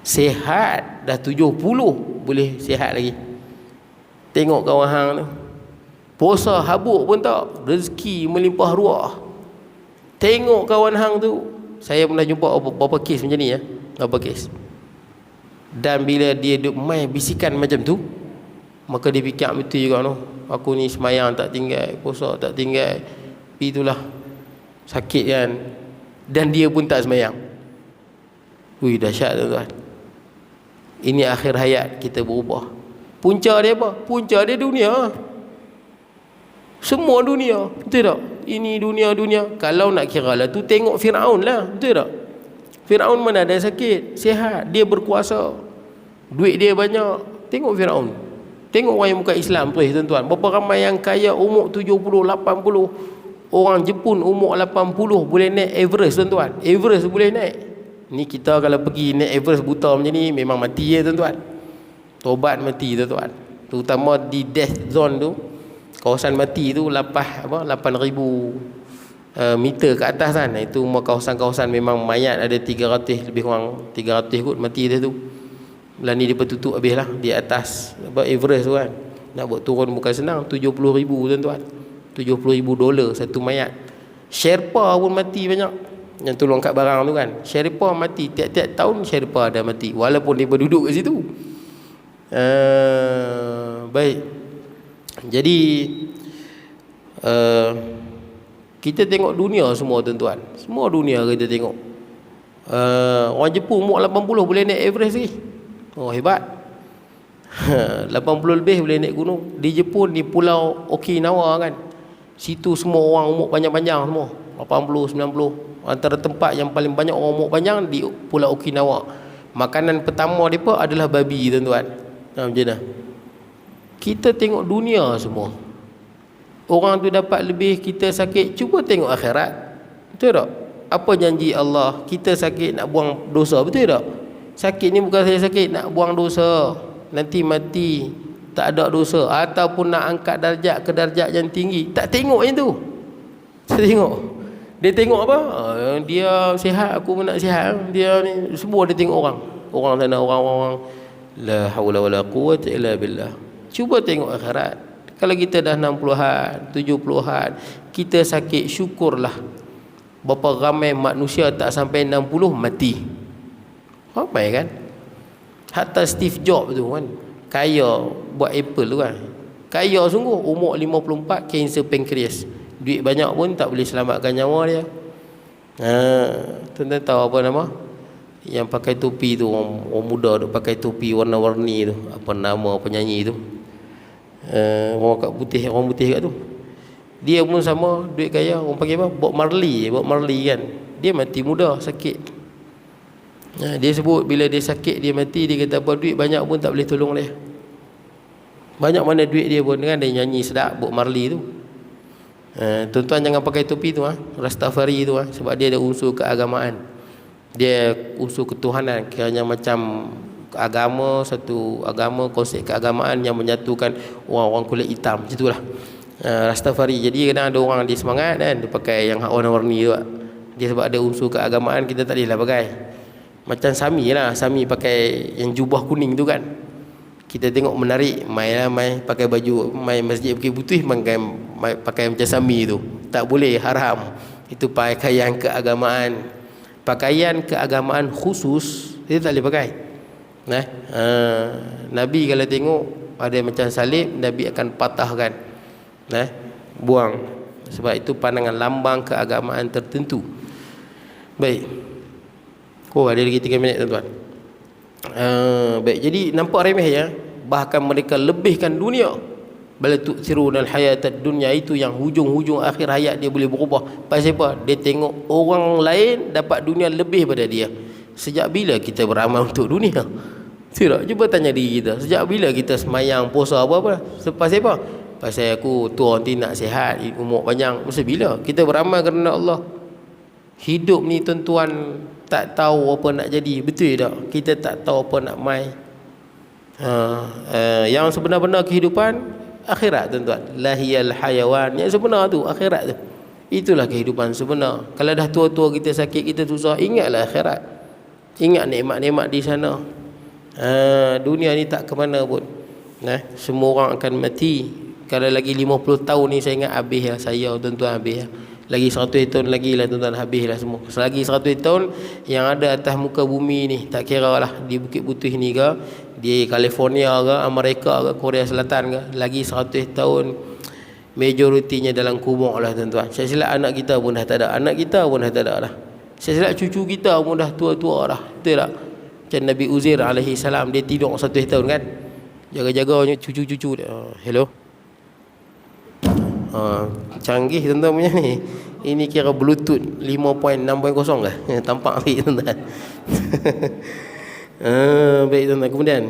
A: sihat dah 70 boleh sihat lagi. Tengok kawan hang tu, puasa habuk pun tak, rezeki melimpah ruah. Tengok kawan hang tu. Saya pernah jumpa beberapa kes macam ni ya, beberapa kes. Dan bila dia duk main bisikan macam tu, maka dia fikir betul juga tu, aku ni semayang tak tinggal, puasa tak tinggal, tapi itulah sakit kan. Dan dia pun tak semayang. Ui, dahsyat tuan-tuan. Ini akhir hayat kita berubah. Punca dia apa? Punca dia dunia. Semua dunia, betul tak? Ini dunia-dunia. Kalau nak kira lah tu, tengok Firaun lah, betul tak? Firaun mana ada sakit, sihat, dia berkuasa, duit dia banyak. Tengok Firaun. Tengok orang yang bukan Islam tu tuan-tuan, berapa ramai yang kaya umur 70, 80. Orang Jepun umur 80 boleh naik Everest tuan-tuan. Everest boleh naik. Ni kita kalau pergi naik Everest buta macam ni memang mati ya tuan-tuan. Tobat mati tuan-tuan. Terutama di death zone tu, kawasan mati tu 8,000 meter ke atas kan. Itu kawasan-kawasan memang mayat ada 300, lebih kurang 300 kot mati dia tu. Belah ni dia tutup habis lah di atas Everest tu kan. Nak buat turun bukan senang. 70,000 tuan-tuan, $70,000 satu mayat. Sherpa pun mati banyak, yang tolong kat barang tu kan. Sherpa mati tiap-tiap tahun, Sherpa ada mati walaupun dia berduduk kat situ. Baik. Jadi kita tengok dunia semua tuan-tuan. Semua dunia kita tengok. Orang Jepun umur 80 boleh naik Everest lagi. Oh, hebat. 80 lebih boleh naik gunung. Di Jepun, di pulau Okinawa kan, situ semua orang umur panjang-panjang semua, 80, 90. Antara tempat yang paling banyak orang umur panjang di pulau Okinawa. Makanan pertama mereka adalah babi tuan-tuan. Macam mana? Kita tengok dunia semua. Orang tu dapat lebih, kita sakit. Cuba tengok akhirat. Betul tak? Apa janji Allah? Kita sakit nak buang dosa, betul tak? Sakit ni bukan saya sakit nak buang dosa, nanti mati tak ada dosa, ataupun nak angkat darjat ke darjat yang tinggi. Tak tengok yang tu. Tak tengok. Dia tengok apa? Dia sihat, aku pun nak sihat. Dia ni semua dia tengok orang. Orang sana, orang-orang. La haula wala quwwata illa billah. Cuba tengok akhirat. Kalau kita dah 60-an, 70-an, kita sakit, syukurlah. Berapa ramai manusia tak sampai 60 mati. Ramai kan? Hatta Steve Jobs tu kan, kaya buat Apple tu kan, kaya sungguh, umur 54 kanser pankreas. Duit banyak pun tak boleh selamatkan nyawa dia. Tuan-tuan tahu apa nama yang pakai topi tu, orang muda tu pakai topi warna-warni tu, apa nama penyanyi tu? Orang putih kat tu. Dia pun sama, duit kaya. Orang panggil apa? Bob Marley kan. Dia mati muda, sakit. Dia sebut bila dia sakit, dia mati, dia kata apa, duit banyak pun tak boleh tolong dia. Banyak mana duit dia pun kan. Dia nyanyi sedap Bob Marley tu. Tuan-tuan jangan pakai topi tu, Rastafari tu, sebab dia ada unsur keagamaan. Dia unsur ketuhanan. Kiranya macam agama, satu agama, konsep keagamaan yang menyatukan orang-orang kulit hitam, macam itulah Rastafari. Jadi kadang ada orang dia semangat kan, dia pakai yang warna-warni tu. Dia sebab ada unsur keagamaan, kita tak boleh lah pakai. Macam Sami lah, Sami pakai yang jubah kuning tu kan, kita tengok menarik. Main pakai baju, main masjid Bukit Putih pakai macam Sami tu. Tak boleh, haram. Itu pakaian keagamaan. Pakaian keagamaan khusus dia tak boleh pakai. Nabi kalau tengok ada macam salib, Nabi akan patahkan, buang. Sebab itu pandangan lambang keagamaan tertentu. Baik. Ada lagi 3 minit tuan-tuan. Baik, jadi nampak remeh ya. Bahkan mereka lebihkan dunia. Bal tu'thirunal hayatad dunya, itu yang hujung-hujung akhir hayat dia boleh berubah. Pasal apa? Dia tengok orang lain dapat dunia lebih pada dia. Sejak bila kita beramal untuk dunia? Tidak, cuba tanya diri kita. Sejak bila kita semayang, puasa apa-apa? Pasal apa? Pasal aku tua nanti nak sihat, umur panjang. Pasal bila? Kita beramal kerana Allah. Hidup ni tuan-tuan, tak tahu apa nak jadi. Betul tak? Kita tak tahu apa nak mai. Yang sebenar-benar kehidupan akhirat tuan-tuan. Lahiyal hayawan. Yang sebenar tu akhirat tu. Itulah kehidupan sebenar. Kalau dah tua-tua kita sakit, kita susah, ingatlah akhirat. Ingat nikmat-nikmat di sana. Dunia ni tak ke mana pun. Semua orang akan mati. Kalau lagi 50 tahun ni saya ingat habis lah saya, tuan-tuan, habis lah. Lagi 100 tahun lagi lah tuan-tuan, habis lah semua. Selagi 100 tahun yang ada atas muka bumi ni, tak kira lah di Bukit Putih ni ke, di California ke, Amerika ke, Korea Selatan ke, lagi 100 tahun majoritinya dalam kubur lah tuan-tuan. Saya silap anak kita pun dah tak ada, anak kita pun dah tak ada lah. Saya silap cucu kita pun dah tua-tua dah. Betul tak? Macam Nabi Uzair alaihi salam, dia tidur 100 tahun kan, jaga-jaganya cucu-cucu dia. Hello. Canggih tuan-tuan punya ni. Ini kira Bluetooth 5.6.0 ke? Tampak sikit tuan-tuan. Baik tuan-tuan. Kemudian,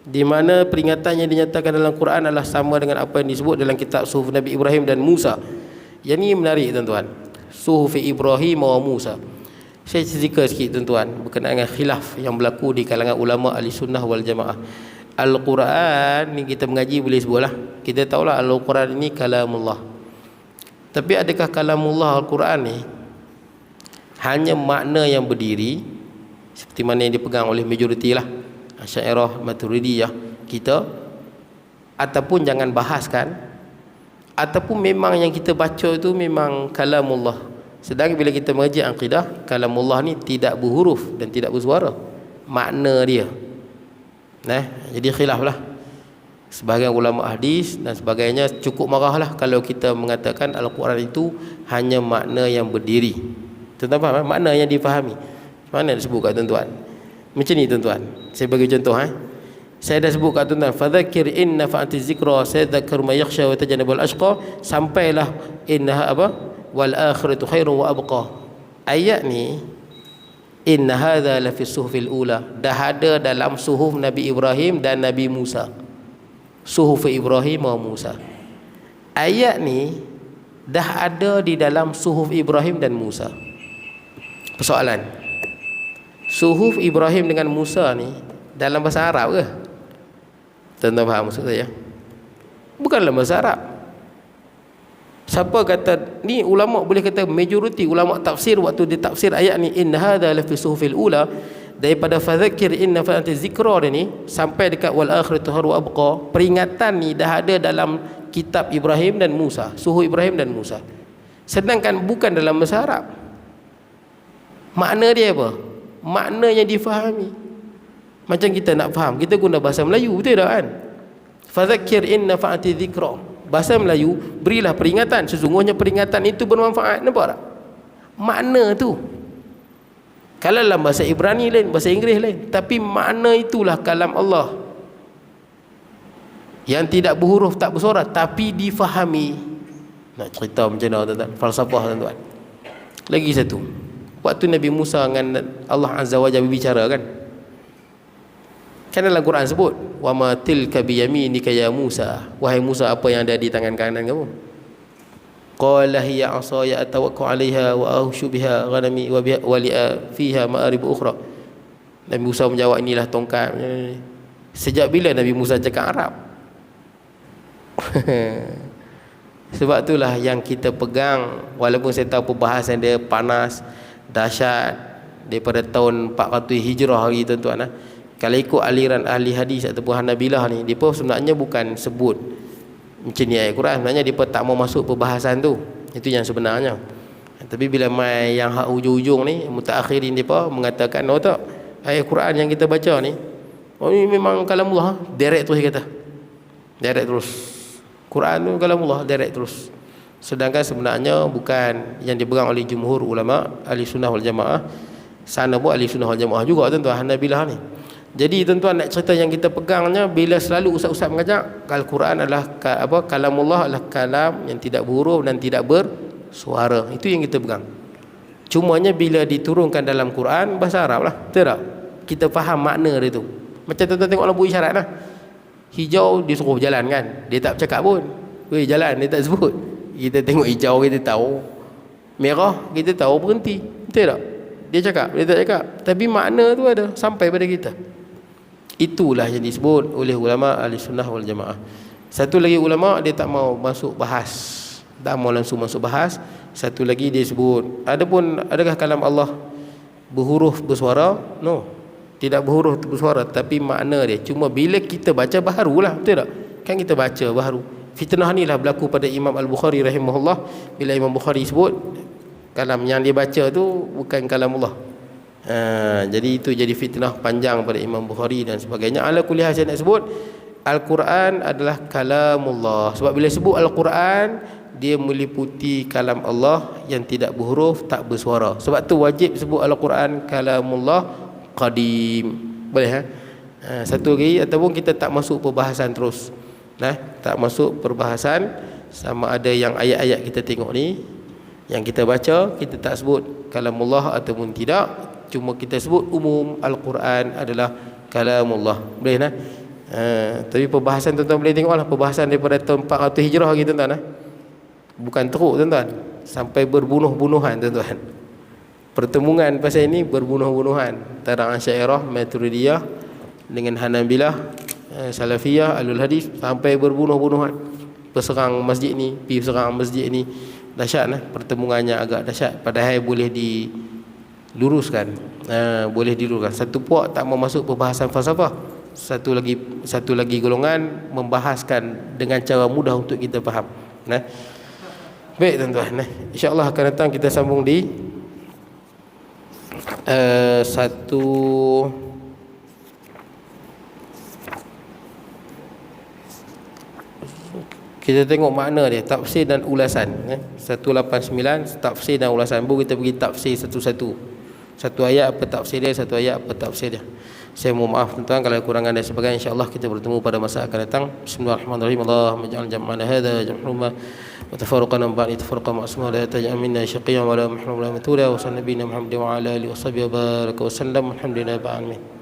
A: di mana peringatan yang dinyatakan dalam Quran adalah sama dengan apa yang disebut dalam kitab Suhuf Nabi Ibrahim dan Musa. Yang ini menarik tuan-tuan. Suhuf Ibrahim wa Musa. Saya cerita sikit tuan-tuan berkenaan dengan khilaf yang berlaku di kalangan ulama ahli sunnah wal jamaah. Al-Quran ni kita mengaji boleh sebutlah. Kita tahulah Al-Quran ini kalamullah. Tapi adakah kalamullah Al-Quran ni hanya makna yang berdiri seperti mana yang dipegang oleh majoriti lah, Asy'ariyah, Maturidiyah kita, ataupun jangan bahaskan, ataupun memang yang kita baca itu memang kalamullah. Sedang bila kita mengaji akidah, kalamullah ni tidak berhuruf dan tidak bersuara, makna dia. Jadi khilaf lah. Sebahagian ulama hadis dan sebagainya cukup marahlah kalau kita mengatakan Al-Quran itu hanya makna yang berdiri. Tuan-tuan faham? Makna yang difahami. Mana disebut kat tuan-tuan? Macam ni tuan-tuan. Saya bagi contoh. Saya dah sebut kat tuan-tuan, fadzakir in nafa'ati zikra sayadhakkaru may yakhsha wa tajanabul ashqa, sampailah innaha apa? Wal akhiratu khairun wa abqa. Ayat ni, inna hadza la fi suhufil ula, dah ada dalam suhuf Nabi Ibrahim dan Nabi Musa. Suhuf Ibrahim wa Musa. Ayat ni dah ada di dalam suhuf Ibrahim dan Musa. Persoalan, suhuf Ibrahim dengan Musa ni dalam bahasa Arab ke? Tuan-tuan faham maksud saya? Bukanlah bahasa Arab. Siapa kata ni, ulama boleh kata majoriti ulama tafsir waktu dia tafsir ayat ni, in hadza la fi suhufil ula, daripada fadzakir inna fa'ati zikra ni sampai dekat wal akhiratu khairu wa abqa, peringatan ni dah ada dalam kitab Ibrahim dan Musa, suhuf Ibrahim dan Musa. Sedangkan bukan dalam bahasa Arab. Makna dia apa? Makna yang difahami. Macam kita nak faham, kita guna bahasa Melayu, betul tak kan? Fadzakir inna fa'ati zikra, bahasa Melayu, berilah peringatan, sesungguhnya peringatan itu bermanfaat. Nampak tak? Makna tu. Kalau dalam bahasa Ibrani lain, bahasa Inggeris lain, tapi makna itulah kalam Allah yang tidak berhuruf, tak bersuara, tapi difahami. Nak cerita macam mana tuan-tuan? Falsafah tuan-tuan. Lagi satu, waktu Nabi Musa dengan Allah Azza wa Jalla berbicara kan, dalam Quran sebut, wa ma tilka biyaminika ya Musa, wahai Musa, apa yang ada di tangan kanan kamu? Qala hiya 'asaya atawakkau 'alaiha wa ahshu biha ghanami wa li fiha ma'arib ukhra. Nabi Musa menjawab, inilah tongkat. Sejak bila Nabi Musa cakap Arab? Sebab itulah yang kita pegang, walaupun saya tahu perbahasan dia panas, dahsyat, daripada tahun 400 Hijrah hari tuan-tuan. Kalau ikut aliran ahli hadis ataupun Hanabilah ni, dia sebenarnya bukan sebut macam ni ayat Quran, sebenarnya dia tak mau masuk perbahasan tu. Itu yang sebenarnya. Tapi bila mai yang hak hujung-hujung ni, mutaakhirin dia mengatakan, oh tak, ayat Quran yang kita baca ni, oh ni memang kalamullah, direct terus dia kata. Direct terus. Quran tu kalamullah, direct terus. Sedangkan sebenarnya bukan yang dipegang oleh jumhur ulama ahli sunnah wal jamaah. Sana pun ahli sunnah wal jamaah juga tuan-tuan, Hanabilah ni. Jadi tuan-tuan, nak cerita yang kita pegangnya, bila selalu ustaz-ustaz mengajak, Al-Quran adalah kalamullah, adalah kalam yang tidak berhuruf dan tidak bersuara. Itu yang kita pegang. Cumanya bila diturunkan dalam Quran, bahasa Arab lah, betul tak? Kita faham makna dia tu. Macam tuan-tuan tengok lampu isyarat lah. Hijau dia suruh berjalan kan, dia tak bercakap pun, weh jalan, dia tak sebut. Kita tengok hijau, kita tahu. Merah, kita tahu berhenti, betul tak? dia cakap, dia tak cakap, tapi makna tu ada sampai pada kita. Itulah yang disebut oleh ulama ahli sunnah wal jamaah. Satu lagi ulama dia tak mau masuk bahas, tak mau langsung masuk bahas. Satu lagi dia sebut, adakah kalam Allah berhuruf bersuara? No, tidak berhuruf bersuara, tapi makna dia. Cuma bila kita baca baharulah, betul tak? Kan kita baca baharu. Fitnah ni lah berlaku pada Imam Al-Bukhari rahimahullah. Bila Imam Bukhari sebut kalam yang dia baca tu bukan kalam Allah. Jadi itu jadi fitnah panjang pada Imam Bukhari dan sebagainya. Ala kulli hal saya nak sebut Al-Quran adalah kalamullah. Sebab bila sebut Al-Quran, dia meliputi kalam Allah yang tidak berhuruf, tak bersuara. Sebab tu wajib sebut Al-Quran kalamullah qadim. Boleh satu lagi, ataupun kita tak masuk perbahasan terus. Tak masuk perbahasan sama ada yang ayat-ayat kita tengok ni, yang kita baca, kita tak sebut kalamullah ataupun tidak. Cuma kita sebut umum Al-Quran adalah kalamullah. Boleh tapi perbahasan tuan-tuan boleh tengoklah perbahasan daripada tahun 400 Hijrah lagi tuan-tuan. Bukan teruk tuan-tuan, sampai berbunuh-bunuhan tuan-tuan. Pertemuan pasal ini berbunuh-bunuhan antara Asy'ariyah, Maturidiyah dengan Hanabilah, Salafiyah, Ahlul Hadis, sampai berbunuh-bunuhan. Berserang masjid ni, pergi serang masjid ni. Dahsyat pertemuannya agak dahsyat. Padahal boleh diluruskan. Boleh diluruskan. Satu puak tak mau masuk perbahasan falsafah. Satu lagi golongan membahaskan dengan cara mudah untuk kita faham. Baik tuan-tuan, insya-Allah akan datang kita sambung di kita tengok makna dia, tafsir dan ulasan. 189 tafsir dan ulasan. Baru kita pergi tafsir satu-satu. Satu ayat apa tafsir dia, satu ayat apa tafsir dia. Saya mohon maaf tuan-tuan kalau kurangan dan sebagainya. InsyaAllah kita bertemu pada masa akan datang. Bismillahirrahmanirrahim. Allahumma ij'al jam'ana hadha jam'an wa tafarruqana min ba'di tafarruqan ma'suma la taj'al minna shaqiyyan wa la mahrum wa la matula wa sallallahu nabiyina Muhammad wa ala alihi wa sahbihi wa baraka wa sallam. Alhamdulillah ba'alamin.